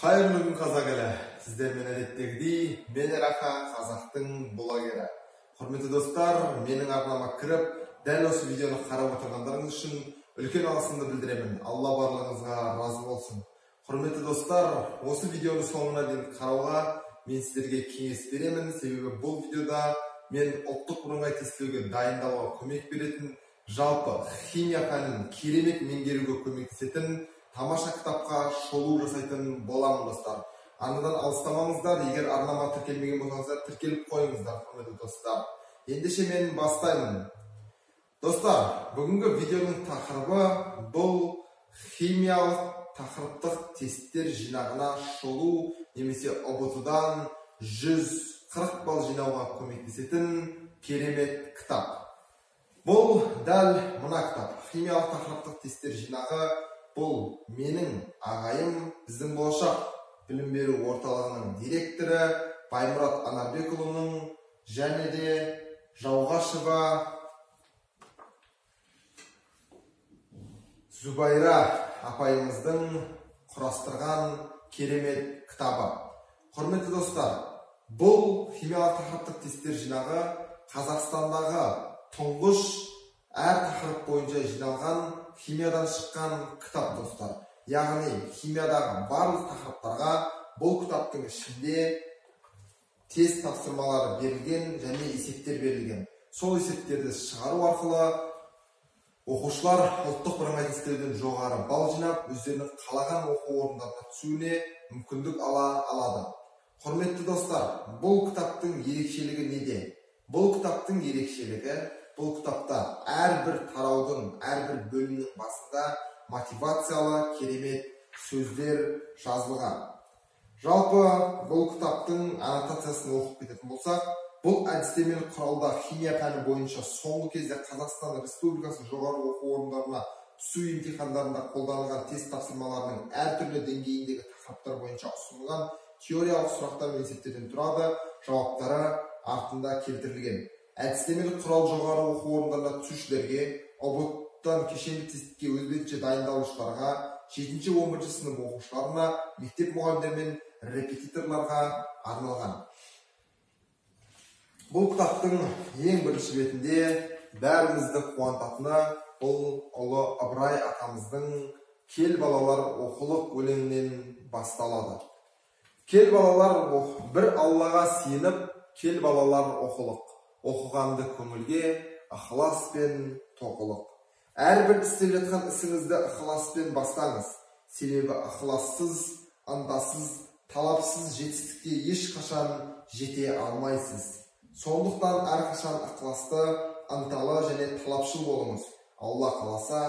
Қайырлы күн қазақ елі. Сіздермен әдеттегідей, мен Раха, қазақтың блогері. Құрметті достар, менің арнама кіріп, дәл осы видеоны қарап отырғандарыңыз үшін үлкен алғысымды білдіремін. Алла барлығыңызға разы болсын. Құрметті достар, осы видеоны соңына дейін қарауға мен сіздерге кеңес беремін. Себебі бұл видеода мен ұлттық бірыңғай тестілеуге дайындауға көмек беретін, жалпы химия пәнін керемет меңгеруге көмектесетін тамаша кітапқа шолу жасайтын боламын достар. Арнадан алыстамаңыздар, егер арнама тіркелмеген болсаңыздар, тіркеліп қойыңыздар, құрметті достар. Ендеше мен бастаймын. Достар, бүгінгі видеоның тақырыбы бұл химиялық тақырыптық тесттер жинағына шолу немесе ұбт-дан 140 балл жинауға көмектесетін керемет кітап. Бұл дәл мына кітап. Химиялық тақырыптық тесттер жинағы бұл менің ағайым, біздің болашақ білім беру орталығының директоры Баймұрат Анарбекұлының және де Жауғашева Зубайра апайымыздың құрастырған керемет кітабы. Құрметті достар, бұл химиялық тақырыптық тесттер жинағы Қазақстандағы тұңғыш әр тақырып бойынша жиналған химиядан шыққан кітап достар. Яғни химиядағы барлық тақырыптарға бұл кітаптың ішінде тест тапсырмалары берілген және есептер берілген. Сол есептерді шығару арқылы оқушылар ұлттық бірыңғай тестілеуден жоғары балл жинап, өздерінің қалаған оқу орындарына түсуіне мүмкіндік ала алады. Құрметті достар, бұл кітаптың ерекшелігі неде? Бұл кітаптың ерекшелігі, бұл кітапта әрбір тараудың, әрбір бөлімнің басында мотивациялы керемет сөздер жазылған. Жалпы бұл кітаптың аннотациясын оқып кететін болсақ, бұл әдістемелік құралда химия пәні бойынша соңғы кезде Қазақстан Республикасы жоғары оқу орындарына түсу емтихандарында қолданылған тест тапсырмаларының әртүрлі деңгейіндегі тақырыптар бойынша ұсынылған теориялық сұрақтар мен есептерден тұрады. Жауаптары артында келтірілген. Әдістемелік құрал жоғары оқу орындарына түсушілерге, ұбт-дан кешенді тестке өз бетінше дайындалушыларға, 7-11 сынып оқушыларына, мектеп мұғалімдері мен репетиторларға арналған. Бұл кітаптың ең бірінші бетінде бәрімізді қуантатыны бұл ұлы Ыбырай атамыздың "Кел балалар оқылық" өлеңінен басталады. Кел балалар, бір Аллаға сиынып, кел балалар оқылық. Оқығанды көңілге ықылас пен тоқылық. Әрбір істеп жатқан ісіңізді ықыласпен бастаңыз. Себебі ықылассыз, ынтасыз, талапсыз жетістікке ешқашан жете алмайсыз. Сондықтан әрқашан ықыласты, ынталы және талапшыл болыңыз. Алла қаласа,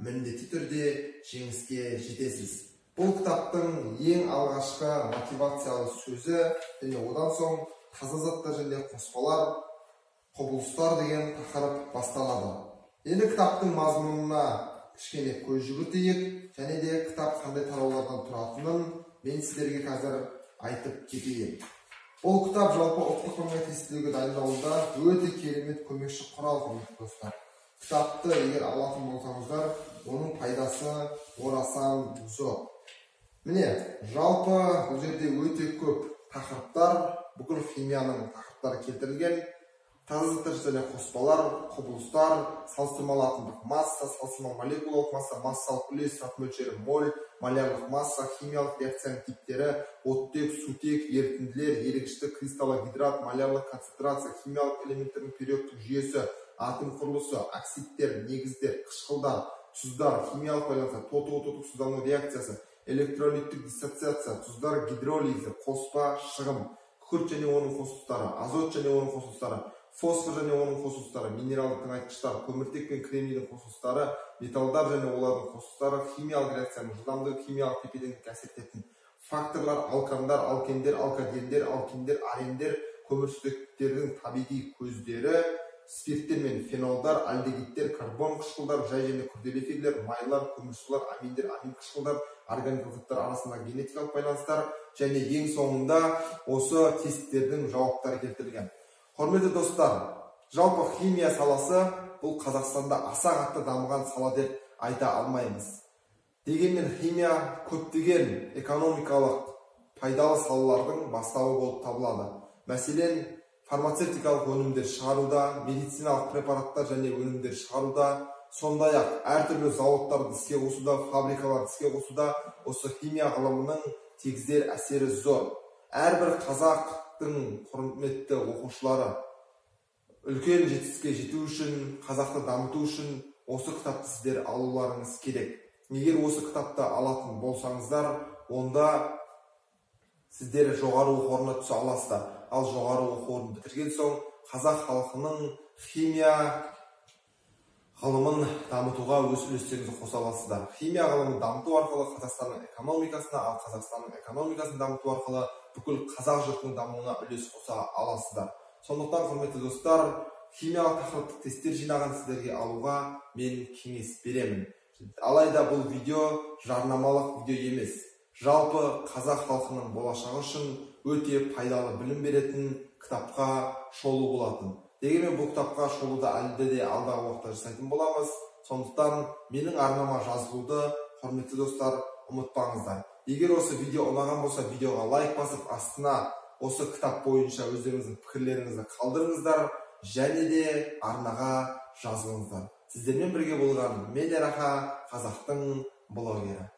міндетті түрде жеңіске жетесіз. Бұл кітаптың ең алғашқы мотивациялы сөзі және одан соң таза заттар және қоспалар, құбылыстар деген тақырып басталады. Енді кітаптың мазмұнына кішкене көз жүгіртейік және де кітап қандай тараулардан тұратынын мен сіздерге қазір айтып кетейін. Бұл кітап жалпы ұлттық бірыңғай тестілеуге дайындалуда өте керемет көмекші құрал, құрметті достар. Кітапты егер алатын болсаңыздар, оның пайдасы орасан зор. Міне, жалпы бұл жерде өте көп тақырыптар, бүкіл химияның тақырыптары келтірілген. Таза заттар және қоспалар, құбылыстар, салыстырмалы атомдық масса, салыстырмалы молекулалық масса, массалық үлес, зат мөлшері моль, малярлық масса, химиялық реакцияның типтері, оттек, сутек, ерітінділер, ерігішті, кристаллы, гидрат, малярлық концентрация, химиялық элементтердің периодтық жүйесі, атом құрылысы, оксидтер, негіздер, қышқылдар, тұздар, химиялық байланыстар, тотығы тұздану реакциясы, электролиттік диссоциация, тұздар гидролизі, қоспа, шығым, күкірт және оның қосылыстары, азот және оның қосылыстары, фосфор және оның қосылыстары, минералдық тыңайтқыштар, көміртек пен кремнийдің қосылыстары, металдар және олардың қосылыстары, химиялық реакцияның жылдамдығы, химиялық тепе-теңдікке әсер ететін факторлар, алкандар, алкендер, алкадендер, алкиндер, арендер, көмірсутектердің табиғи көздері, спирттер мен фенолдар, альдегидтер, карбон қышқылдар, жай және күрделі эфирлер, майлар, көмірсулар, аминдер, амин қышқылдар, органикалық заттар арасындағы генетикалық байланыстар және ең соңында осы тесттердің жауаптары келтірілген. Құрметті достар, жалпы химия саласы бұл Қазақстанда аса қатты дамыған сала деп айта алмаймыз. Дегенмен химия көптеген экономикалық пайдалы салалардың бастауы болып табылады. Мәселен, фармацевтикалық өнімдер шығаруда, медициналық препараттар және өнімдер шығаруда, сондай-ақ әртүрлі зауыттарды іске қосуда, фабрикаларды іске қосуда осы химия ғылымының тигізер әсері зор. Әрбір қазақтың құрметті оқушылары үлкен жетістікке жету үшін, қазақты дамыту үшін осы кітапты сіздер алуларыңыз керек. Егер осы кітапты алатын болсаңыздар, онда сіздер жоғары оқу орнына түсе аласыздар. Ал жоғары оқу орнын бітірген соң қазақ халқының химия ғылымын дамытуға өз үлестеріңізді қоса аласыздар. Химия ғылымын дамыту арқылы Қазақстанның экономикасына, ал Қазақстанның экономикасын дамыту арқылы бүкіл қазақ жұртының дамуына үлес қоса аласыздар. Сондықтан, құрметті достар, химиялық тақырыптық тесттер жинаған сіздерге алуға мен кеңес беремін. Алайда бұл видео жарнамалық видео емес. Жалпы қазақ халқының болашағы үшін өте пайдалы білім беретін кітапқа шолу болатын. Дегенмен бұл кітапқа шолуды әлде де алдағы уақытта жасайтын боламыз. Сондықтан менің арнама жазылуды, құрметті достар, ұмытпаңыздар. Егер осы видео ұнаған болса, видеоға лайк басып, астына осы кітап бойынша өздеріңіздің пікірлеріңізді қалдырыңыздар, және де арнаға жазылыңыздар. Сіздермен бірге болған мен Ераха, қазақтың блогері.